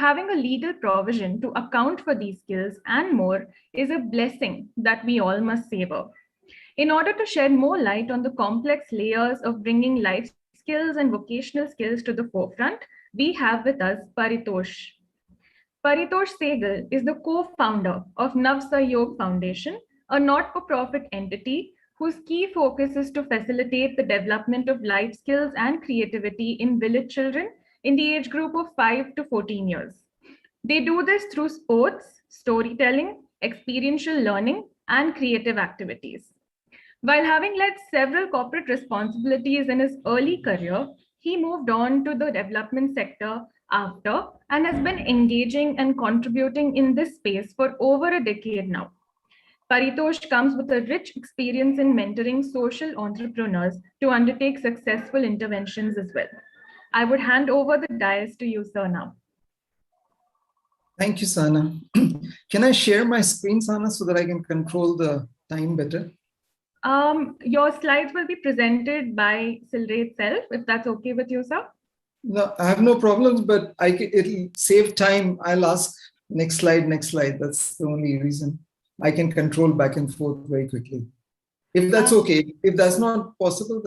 having a legal provision to account for these skills and more is a blessing that we all must savor. In order to shed more light on the complex layers of bringing life skills and vocational skills to the forefront, we have with us Paritosh. Paritosh Sehgal is the co-founder of NavSahyog Foundation, a not-for-profit entity whose key focus is to facilitate the development of life skills and creativity in village children in the age group of 5 to 14 years. They do this through sports, storytelling, experiential learning, and creative activities. While having led several corporate responsibilities in his early career, he moved on to the development sector after and has been engaging and contributing in this space for over a decade now. Paritosh comes with a rich experience in mentoring social entrepreneurs to undertake successful interventions as well. I would hand over the dais to you, sir, now. Thank you, Sana. Can I share my screen, Sana, so that I can control the time better? Your slides will be presented by Cilre itself, if that's okay with you, sir. No, I have no problems, but it'll save time. I'll ask next slide, next slide. That's the only reason. I can control back and forth very quickly. If that's okay. If that's not possible,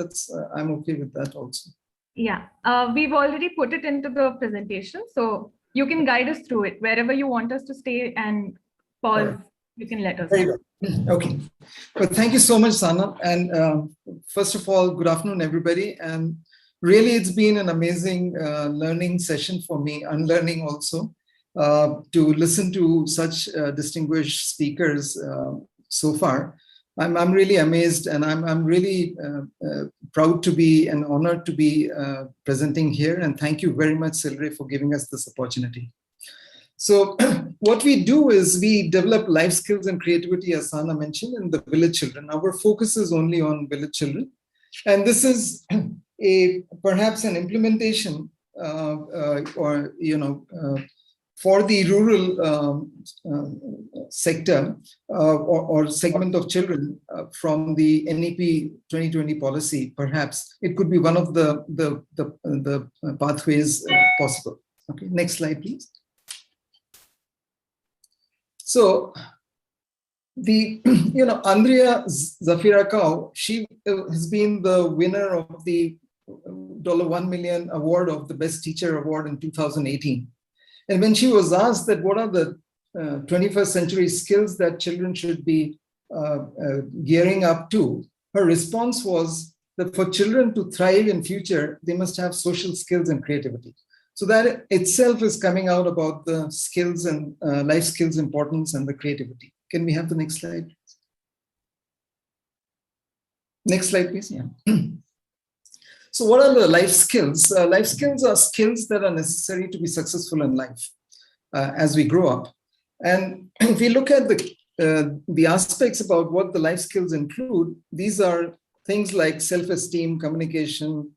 I'm okay with that also. Yeah, we've already put it into the presentation, so you can guide us through it. Wherever you want us to stay and pause, right, you can let us know. Okay. Well, thank you so much, Sana. And first of all, good afternoon, everybody. And really, it's been an amazing learning session for me, unlearning also, to listen to such distinguished speakers so far. I'm really amazed, and I'm really proud to be and honored to be presenting here. And thank you very much, Cilre, for giving us this opportunity. So what we do is we develop life skills and creativity, as Sana mentioned, in the village children. Our focus is only on village children. And this is perhaps an implementation for the rural sector or segment of children from the NEP 2020 policy. Perhaps it could be one of the pathways possible. Okay, next slide, please. So Andrea Zafira, she has been the winner of the $1 million award of the Best Teacher Award in 2018. And when she was asked that what are the 21st century skills that children should be gearing up to, her response was that for children to thrive in future, they must have social skills and creativity. So that itself is coming out about the skills and life skills importance and the creativity. Can we have the next slide? Next slide, please. Yeah. So what are the life skills? Life skills are skills that are necessary to be successful in life as we grow up. And if we look at the aspects about what the life skills include, these are things like self-esteem, communication,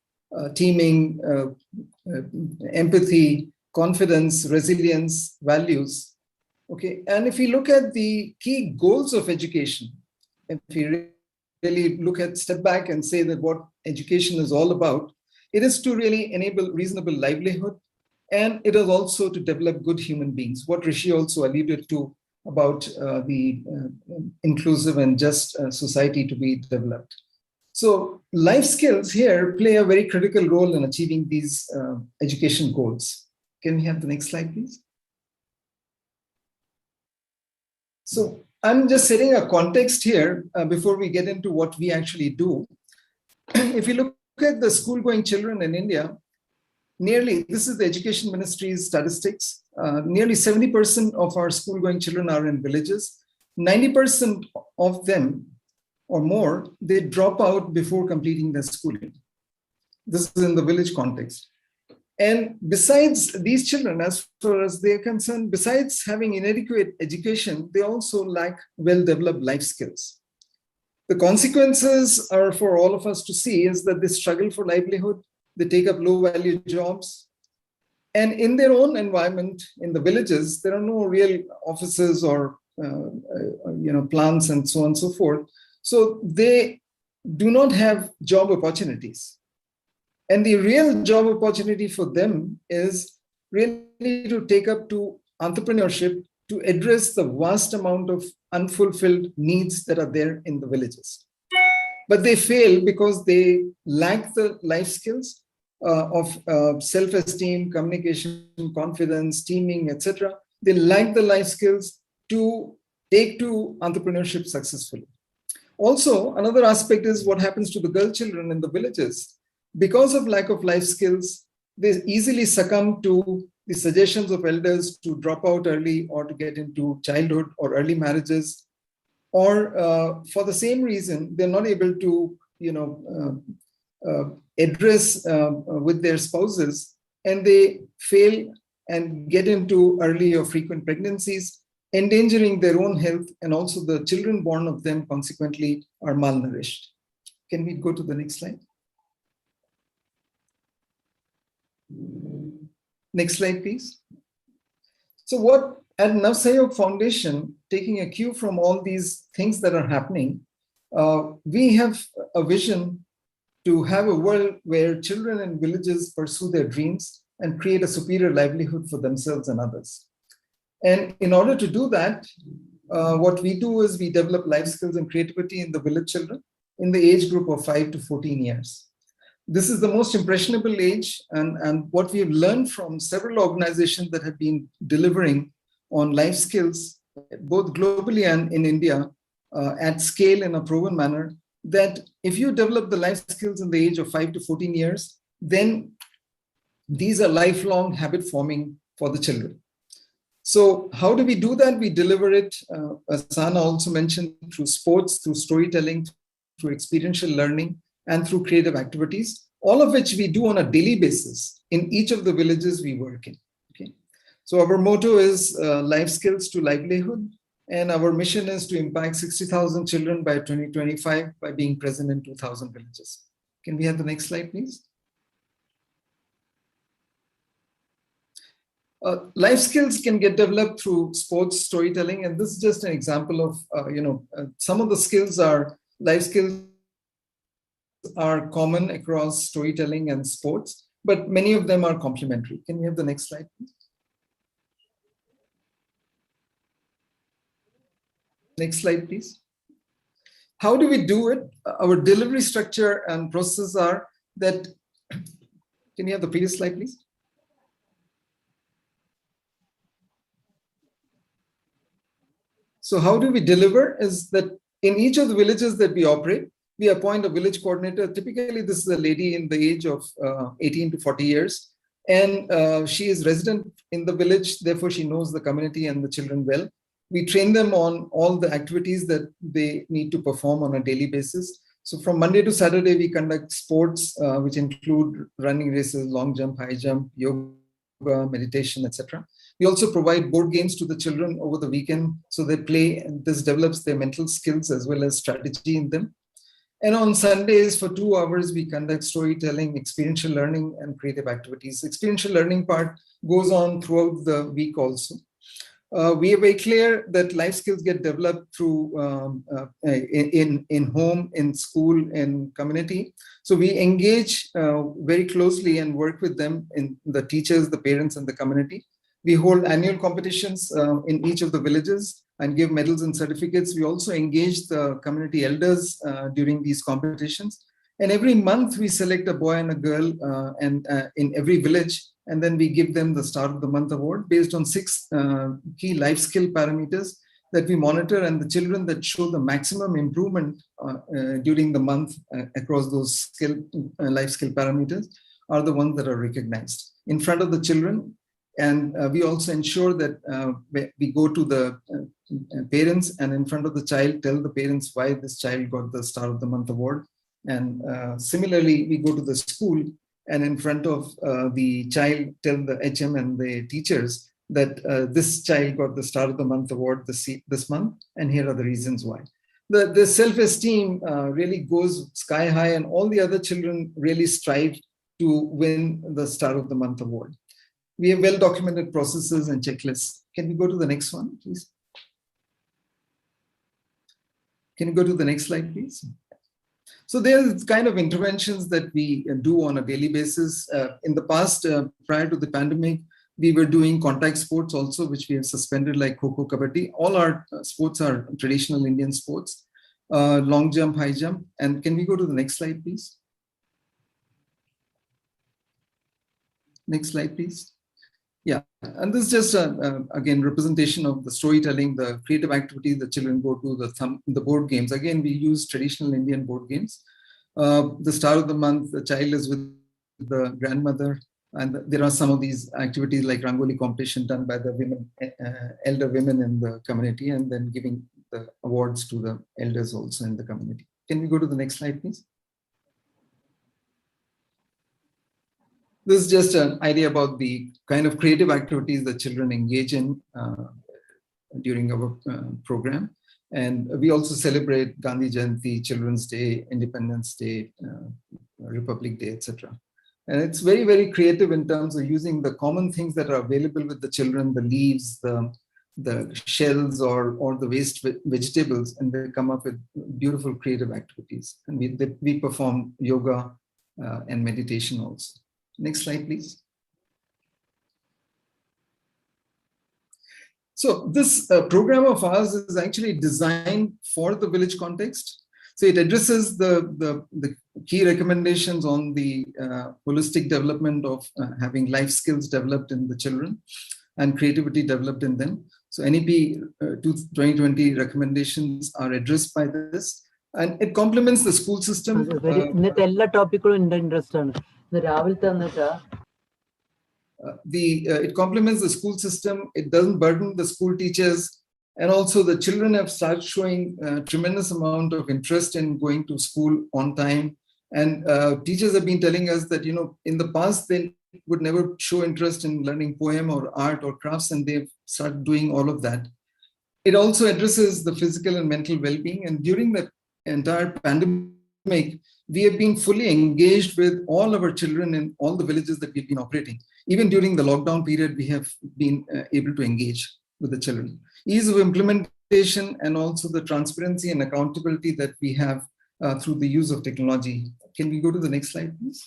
teaming, empathy, confidence, resilience, values. Okay, and if we look at the key goals of education, if we really step back and say that what education is all about, it is to really enable reasonable livelihood, and it is also to develop good human beings, what Rishi also alluded to about the inclusive and just society to be developed. So life skills here play a very critical role in achieving these education goals. Can we have the next slide, please? So I'm just setting a context here before we get into what we actually do. If you look at the school-going children in India, this is the Education Ministry's statistics, nearly 70% of our school-going children are in villages. 90% of them or more, they drop out before completing their schooling. This is in the village context. And besides these children, as far as they're concerned, besides having inadequate education, they also lack well-developed life skills. The consequences are for all of us to see is that they struggle for livelihood, they take up low-value jobs, and in their own environment, in the villages, there are no real offices or plants and so on and so forth. So they do not have job opportunities. And the real job opportunity for them is really to take up to entrepreneurship to address the vast amount of unfulfilled needs that are there in the villages. But they fail because they lack the life skills of self-esteem, communication, confidence, teaming, etc. They lack the life skills to take to entrepreneurship successfully. Also, another aspect is what happens to the girl children in the villages. Because of lack of life skills, they easily succumb to the suggestions of elders to drop out early or to get into childhood or early marriages, or for the same reason, they're not able to, address with their spouses, and they fail and get into early or frequent pregnancies, endangering their own health, and also the children born of them consequently are malnourished. Can we go to the next slide? Next slide, please. So what at NavSahyog Foundation, taking a cue from all these things that are happening, we have a vision to have a world where children in villages pursue their dreams and create a superior livelihood for themselves and others. And in order to do that, what we do is we develop life skills and creativity in the village children in the age group of 5 to 14 years. This is the most impressionable age, and what we have learned from several organizations that have been delivering on life skills, both globally and in India, at scale in a proven manner, that if you develop the life skills in the age of 5 to 14 years, then these are lifelong habit forming for the children. So how do we do that? We deliver it, as Sana also mentioned, through sports, through storytelling, through experiential learning, and through creative activities, all of which we do on a daily basis in each of the villages we work in. Okay. So our motto is life skills to livelihood, and our mission is to impact 60,000 children by 2025 by being present in 2,000 villages. Can we have the next slide, please? Life skills can get developed through sports, storytelling, and this is just an example of, some of the skills are, life skills are common across storytelling and sports, but many of them are complementary. Can we have the next slide, please? Next slide, please. How do we do it? Our delivery structure and processes are that, can you have the previous slide, please? So how do we deliver is that in each of the villages that we operate, we appoint a village coordinator. Typically, this is a lady in the age of 18 to 40 years. And she is resident in the village. Therefore, she knows the community and the children well. We train them on all the activities that they need to perform on a daily basis. So from Monday to Saturday, we conduct sports, which include running races, long jump, high jump, yoga, meditation, etc. We also provide board games to the children over the weekend, so they play, and this develops their mental skills as well as strategy in them. And on Sundays, for 2 hours, we conduct storytelling, experiential learning, and creative activities. The experiential learning part goes on throughout the week also. We are very clear that life skills get developed through in home, in school, in community. So we engage very closely and work with them, in the teachers, the parents, and the community. We hold annual competitions in each of the villages and give medals and certificates. We also engage the community elders during these competitions. And every month we select a boy and a girl in every village, and then we give them the Star of the Month award based on 6 key life skill parameters that we monitor, and the children that show the maximum improvement during the month across those life skill parameters are the ones that are recognized in front of the children. And we also ensure that we go to the parents and in front of the child, tell the parents why this child got the Star of the Month award. And similarly, we go to the school and in front of the child, tell the HM and the teachers that this child got the Star of the Month award this month, and here are the reasons why. The self-esteem really goes sky high, and all the other children really strive to win the Star of the Month award. We have well-documented processes and checklists. Can we go to the next one, please? Can you go to the next slide, please? So there's kind of interventions that we do on a daily basis. In the past, prior to the pandemic, We were doing contact sports also, which we have suspended, like Kho-Kho, Kabaddi. All our sports are traditional Indian sports. Long jump, high jump. And can we go to the next slide, please? Next slide, please. Yeah, and this is just again representation of the storytelling, the creative activities the children go to, the board games. Again, we use traditional Indian board games. The star of the month, the child is with the grandmother, and there are some of these activities like Rangoli competition done by the women, elder women in the community, and then giving the awards to the elders also in the community. Can we go to the next slide, please? This is just an idea about the kind of creative activities that children engage in during our program. And we also celebrate Gandhi Jayanti, Children's Day, Independence Day, Republic Day, etc. And it's very, very creative in terms of using the common things that are available with the children, the leaves, the shells or the waste vegetables, and they come up with beautiful creative activities. And we perform yoga and meditation also. Next slide, please. So this program of ours is actually designed for the village context. So it addresses the key recommendations on the holistic development of having life skills developed in the children and creativity developed in them. So NEP 2020 recommendations are addressed by this, and it complements the school system. It complements the school system. It doesn't burden the school teachers, and also the children have started showing a tremendous amount of interest in going to school on time. And teachers have been telling us that, you know, in the past they would never show interest in learning poem or art or crafts, and they've started doing all of that. It also addresses the physical and mental well-being. And during the entire pandemic, we have been fully engaged with all our children in all the villages that we've been operating. Even during the lockdown period, we have been able to engage with the children. Ease of implementation and also the transparency and accountability that we have through the use of technology. Can we go to the next slide, please?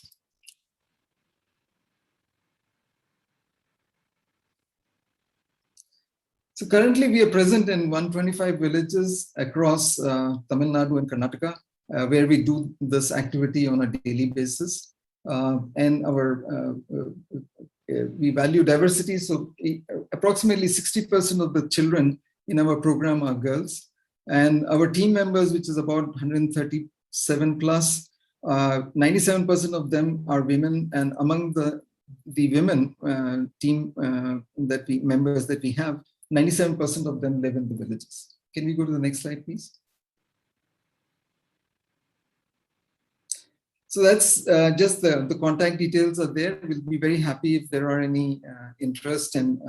So currently we are present in 125 villages across Tamil Nadu and Karnataka, where we do this activity on a daily basis. And we value diversity. So approximately 60% of the children in our program are girls. And our team members, which is about 137 plus, 97% of them are women. And among the women team members that we have, 97% of them live in the villages. Can we go to the next slide, please? So that's just the contact details are there. We'll be very happy if there are any interest in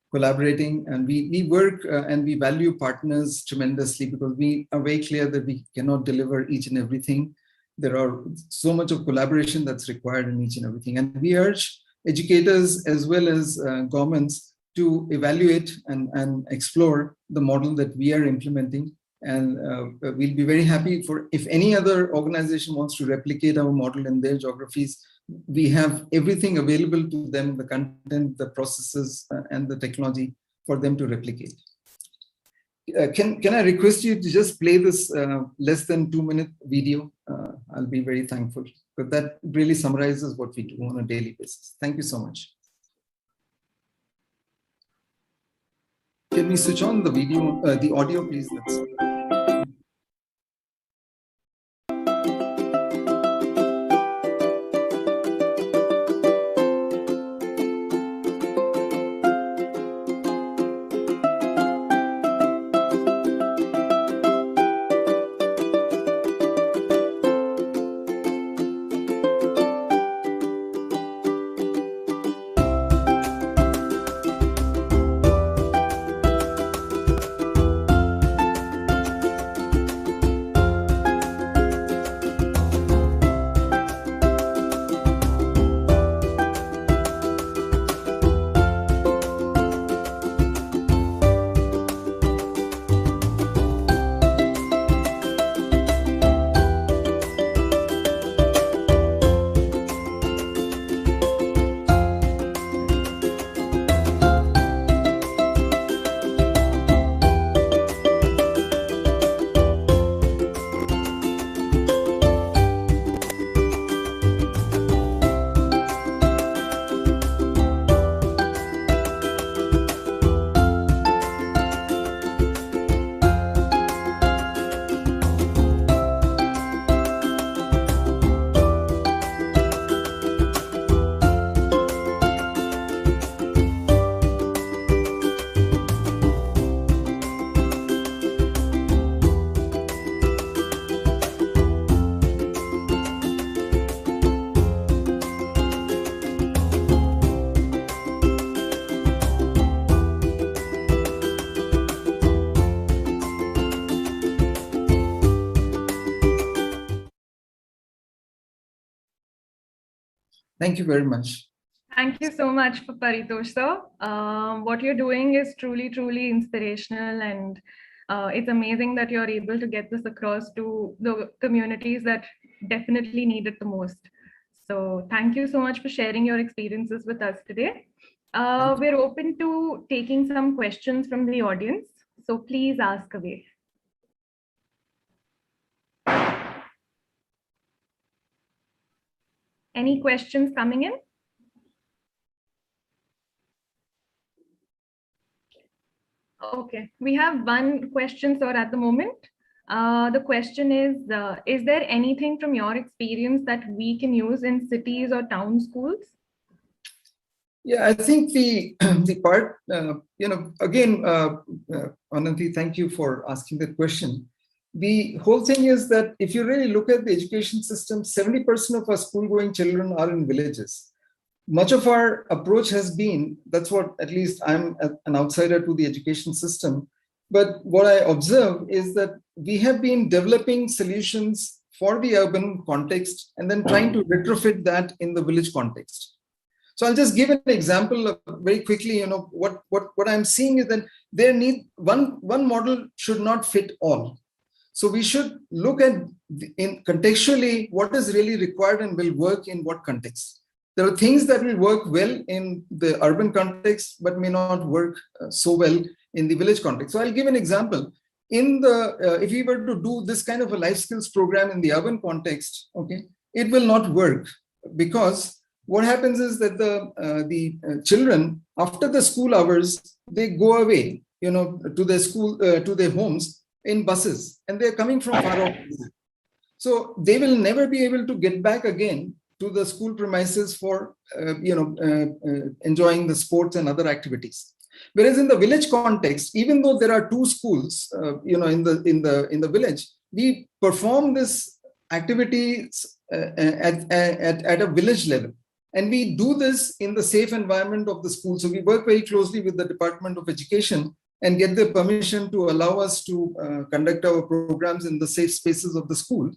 collaborating. And we work and we value partners tremendously, because we are very clear that we cannot deliver each and everything. There are so much of collaboration that's required in each and everything. And we urge educators as well as governments to evaluate and explore the model that we are implementing. And we'll be very happy if any other organization wants to replicate our model in their geographies. We have everything available to them, the content, the processes, and the technology for them to replicate. Can I request you to just play this less than 2-minute video? I'll be very thankful, because that really summarizes what we do on a daily basis. Thank you so much. Can we switch on the video, the audio, please? Thank you very much. Thank you so much for Paritosh, sir. What you're doing is truly, truly inspirational, and it's amazing that you're able to get this across to the communities that definitely need it the most. So thank you so much for sharing your experiences with us today. We're open to taking some questions from the audience, so please ask away. Any questions coming in? Okay, we have one question, sir, at the moment. The question is there anything from your experience that we can use in cities or town schools? Yeah, I think the part, again, Ananti, thank you for asking that question. The whole thing is that if you really look at the education system, 70% of our school-going children are in villages. Much of our approach has been, that's what, at least I'm an outsider to the education system, but what I observe is that we have been developing solutions for the urban context and then trying to retrofit that in the village context. So I'll just give an example very quickly. What I'm seeing is that one model should not fit all. So we should look at contextually what is really required and will work in what context. There are things that will work well in the urban context, but may not work so well in the village context. So I'll give an example. If we were to do this kind of a life skills program in the urban context, okay, it will not work, because what happens is that the children, after the school hours, they go away, to their school, to their homes in buses, and they're coming from far off places. So they will never be able to get back again to the school premises for enjoying the sports and other activities. Whereas in the village context, even though there are two schools, in the village, we perform this activities at a village level, and we do this in the safe environment of the school. So we work very closely with the Department of Education and get the permission to allow us to conduct our programs in the safe spaces of the school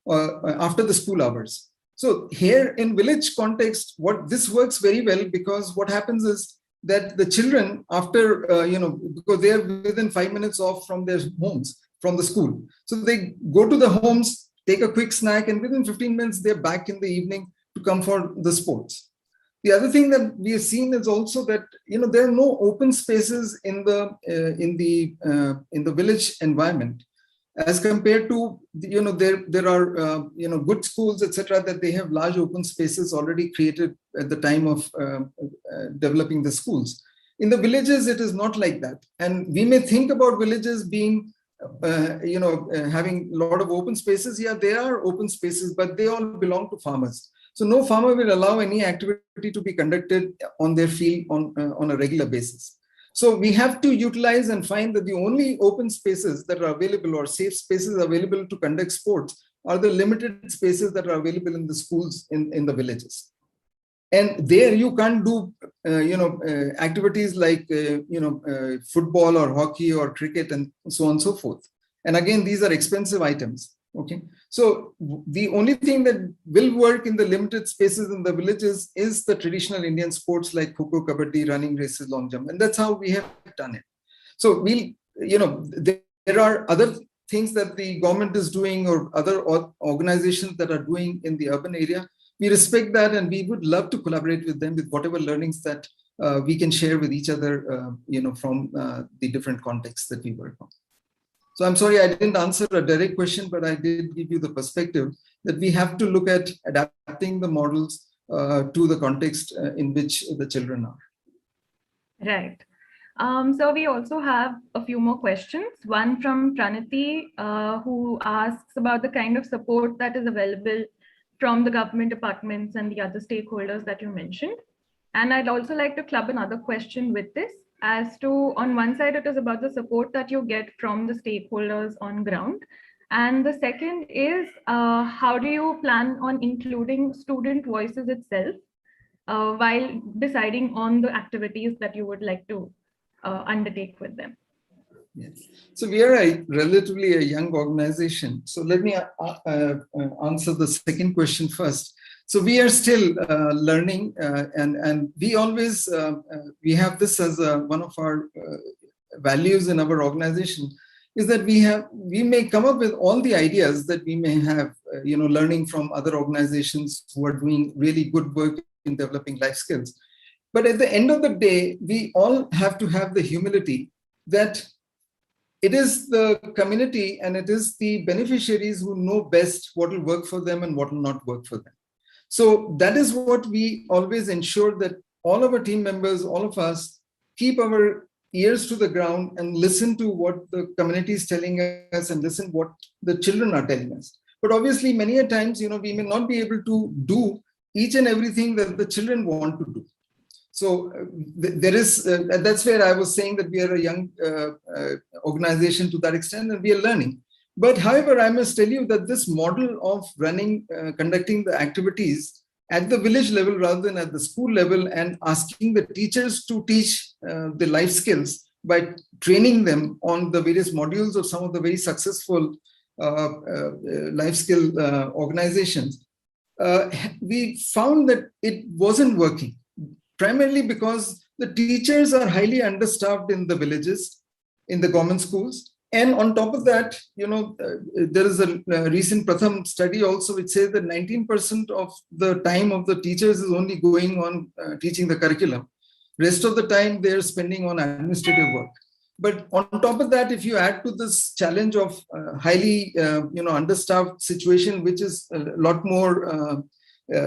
after the school hours. So here in village context, this works very well, because what happens is that the children, after, because they are within 5 minutes off from their homes, from the school. So they go to the homes, take a quick snack, and within 15 minutes, they're back in the evening to come for the sports. The other thing that we have seen is also that, there are no open spaces in the village environment, as compared to, there are, good schools, etc., that they have large open spaces already created at the time of developing the schools. In the villages, it is not like that. And we may think about villages being, having a lot of open spaces. Yeah, there are open spaces, but they all belong to farmers. So no farmer will allow any activity to be conducted on their field on a regular basis. So we have to utilize and find that the only open spaces that are available, or safe spaces available to conduct sports, are the limited spaces that are available in the schools in the villages. And there you can't do, activities like, football or hockey or cricket and so on and so forth. And again, these are expensive items. Okay, so the only thing that will work in the limited spaces in the villages is the traditional Indian sports like kho-kho, kabaddi, running races, long jump, and that's how we have done it. So there are other things that the government is doing, or other organizations that are doing in the urban area. We respect that, and we would love to collaborate with them with whatever learnings that we can share with each other, from the different contexts that we work on. So I'm sorry I didn't answer a direct question, but I did give you the perspective that we have to look at adapting the models to the context in which the children are. Right. So we also have a few more questions. One from Pranati, who asks about the kind of support that is available from the government departments and the other stakeholders that you mentioned. And I'd also like to club another question with this, as to, on one side, it is about the support that you get from the stakeholders on ground. And the second is, how do you plan on including student voices itself while deciding on the activities that you would like to undertake with them? Yes. So we are relatively a young organization. So let me answer the second question first. So we are still learning, and we always we have this as one of our values in our organization, is that we may come up with all the ideas that we may have, learning from other organizations who are doing really good work in developing life skills. But at the end of the day, we all have to have the humility that it is the community and it is the beneficiaries who know best what will work for them and what will not work for them. So that is what we always ensure, that all of our team members, all of us, keep our ears to the ground and listen to what the community is telling us and listen what the children are telling us. But obviously, many a times, we may not be able to do each and everything that the children want to do. So there is, that's where I was saying that we are a young organization to that extent, and we are learning. But however, I must tell you that this model of running, conducting the activities at the village level rather than at the school level, and asking the teachers to teach the life skills by training them on the various modules of some of the very successful life skill organizations, we found that it wasn't working, primarily because the teachers are highly understaffed in the villages, in the government schools. And on top of that, there is a recent Pratham study also which says that 19% of the time of the teachers is only going on teaching the curriculum. Rest of the time they're spending on administrative work. But on top of that, if you add to this challenge of highly understaffed situation, which is a lot more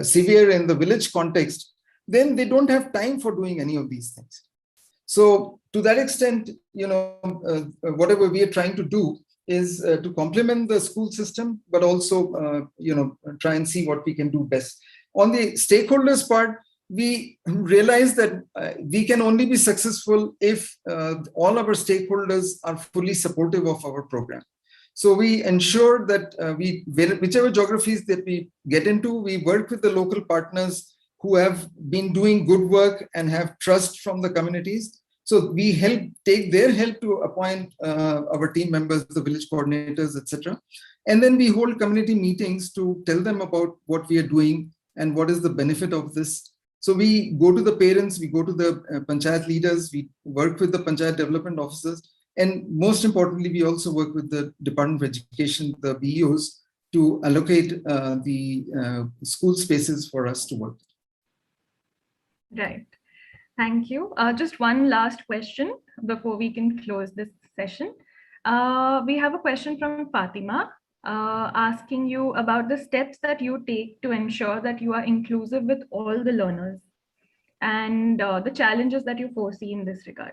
severe in the village context, then they don't have time for doing any of these things. So to that extent, whatever we are trying to do is to complement the school system, but also, try and see what we can do best. On the stakeholders part, we realize that we can only be successful if all our stakeholders are fully supportive of our program. So we ensure that whichever geographies that we get into, we work with the local partners who have been doing good work and have trust from the communities. So we take their help to appoint our team members, the village coordinators, etc. And then we hold community meetings to tell them about what we are doing and what is the benefit of this. So we go to the parents, we go to the panchayat leaders, we work with the panchayat development officers, and most importantly, we also work with the Department of Education, the BEOs, to allocate the school spaces for us to work. Right. Thank you. Just one last question before we can close this session. We have a question from Fatima asking you about the steps that you take to ensure that you are inclusive with all the learners and the challenges that you foresee in this regard.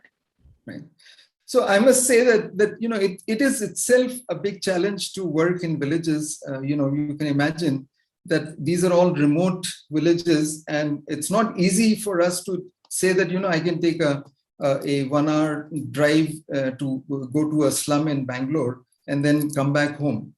Right. So I must say that it is itself a big challenge to work in villages. You can imagine that these are all remote villages, and it's not easy for us to say that, I can take a 1 hour drive to go to a slum in Bangalore and then come back home.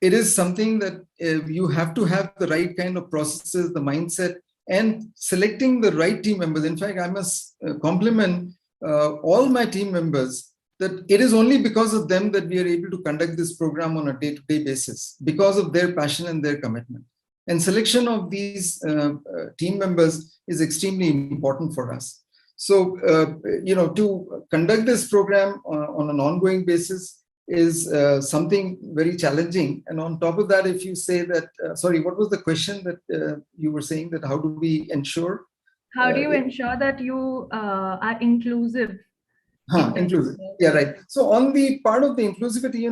It is something that you have to have the right kind of processes, the mindset, and selecting the right team members. In fact, I must compliment all my team members, that it is only because of them that we are able to conduct this program on a day-to-day basis, because of their passion and their commitment. And selection of these team members is extremely important for us. So, to conduct this program on an ongoing basis is something very challenging. And on top of that, if you say that, sorry, what was the question that you were saying, that how do we ensure? How do you ensure that you are inclusive? Inclusive. Yeah, right. So on the part of the inclusivity,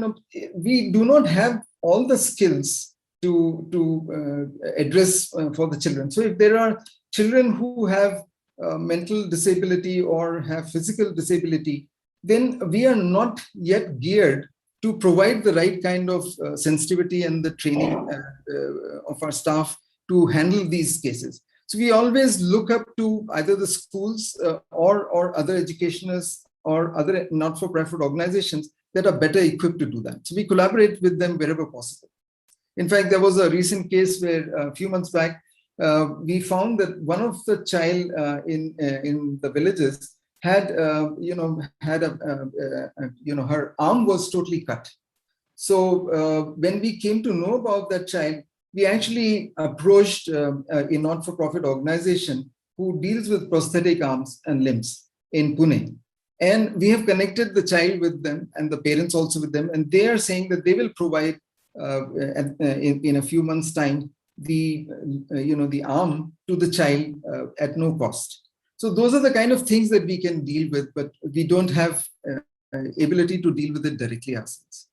we do not have all the skills to address for the children. So if there are children who have mental disability or have physical disability, then we are not yet geared to provide the right kind of sensitivity and the training of our staff to handle these cases. So we always look up to either the schools or other educationers or other not-for-profit organizations that are better equipped to do that. So we collaborate with them wherever possible. In fact, there was a recent case where a few months back, we found that one of the child in the villages had, her arm was totally cut. So when we came to know about that child, we actually approached a not-for-profit organization who deals with prosthetic arms and limbs in Pune. And we have connected the child with them and the parents also with them. And they are saying that they will provide in a few months' time the arm to the child at no cost. So those are the kind of things that we can deal with, but we don't have ability to deal with it directly ourselves.